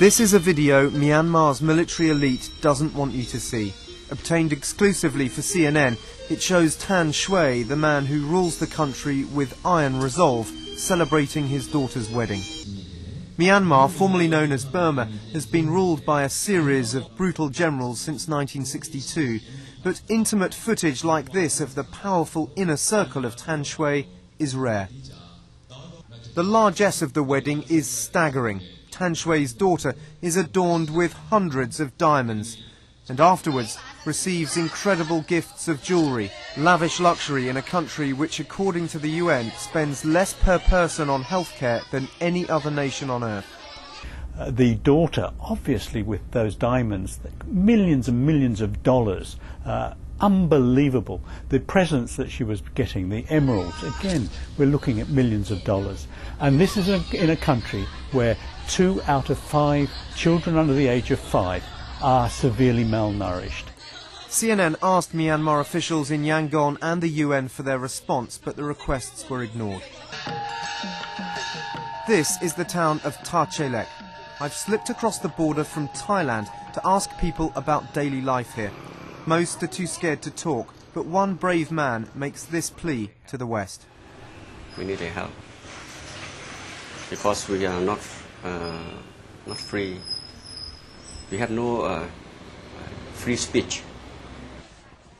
This is a video Myanmar's military elite doesn't want you to see. Obtained exclusively for CNN, it shows Thandar Shwe, the man who rules the country with iron resolve, celebrating his daughter's wedding. Myanmar, formerly known as Burma, has been ruled by a series of brutal generals since 1962, but intimate footage like this of the powerful inner circle of Thandar Shwe is rare. The largesse of the wedding is staggering. Thandar Shwe's daughter is adorned with hundreds of diamonds and afterwards receives incredible gifts of jewellery, lavish luxury in a country which, according to the UN, spends less per person on healthcare than any other nation on earth. The daughter, obviously with those diamonds, millions and millions of dollars, unbelievable. The presents that she was getting, the emeralds, again, we're looking at millions of dollars. And this is in a country where 2 out of 5 children under the age of 5 are severely malnourished. CNN asked Myanmar officials in Yangon and the UN for their response, but the requests were ignored. This is the town of Ta Chelek. I've slipped across the border from Thailand to ask people about daily life here. Most are too scared to talk, but one brave man makes this plea to the West. We need help because we are not free. We have no free speech.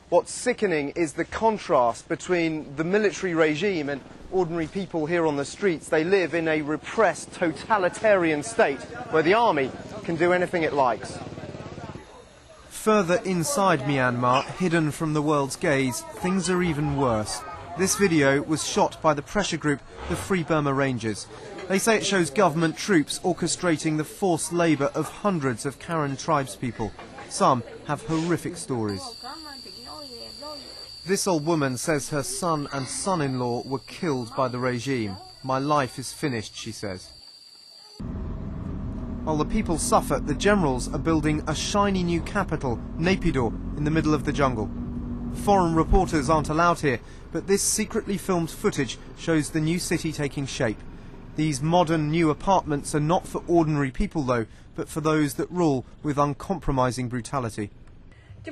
What's sickening is the contrast between the military regime and ordinary people here on the streets. They live in a repressed, totalitarian state where the army can do anything it likes. Further inside Myanmar, hidden from the world's gaze, things are even worse. This video was shot by the pressure group, the Free Burma Rangers. They say it shows government troops orchestrating the forced labour of hundreds of Karen tribespeople. Some have horrific stories. This old woman says her son and son-in-law were killed by the regime. My life is finished, she says. While the people suffer, the generals are building a shiny new capital, Naypyidaw, in the middle of the jungle. Foreign reporters aren't allowed here, but this secretly filmed footage shows the new city taking shape. These modern new apartments are not for ordinary people, though, but for those that rule with uncompromising brutality. The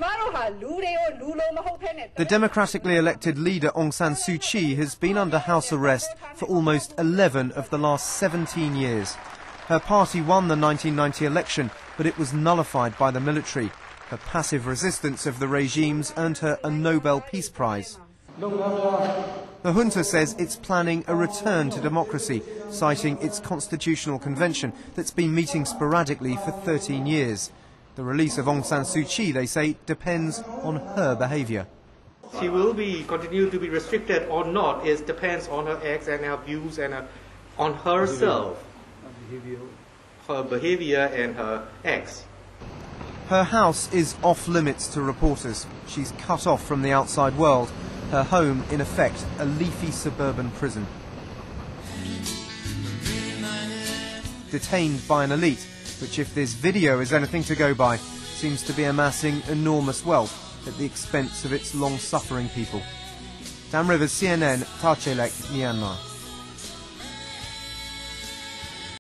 democratically elected leader Aung San Suu Kyi has been under house arrest for almost 11 of the last 17 years. Her party won the 1990 election, but it was nullified by the military. Her passive resistance of the regimes earned her a Nobel Peace Prize. The junta says it's planning a return to democracy, citing its constitutional convention that's been meeting sporadically for 13 years. The release of Aung San Suu Kyi, they say, depends on her behaviour. She will continue to be restricted or not. It depends on her acts and her views and on herself. Her behaviour and her acts. Her house is off limits to reporters. She's cut off from the outside world. Her home, in effect, a leafy suburban prison. Detained by an elite, which, if this video is anything to go by, seems to be amassing enormous wealth at the expense of its long-suffering people. Dan Rivers, CNN, Ta Chelek, Myanmar.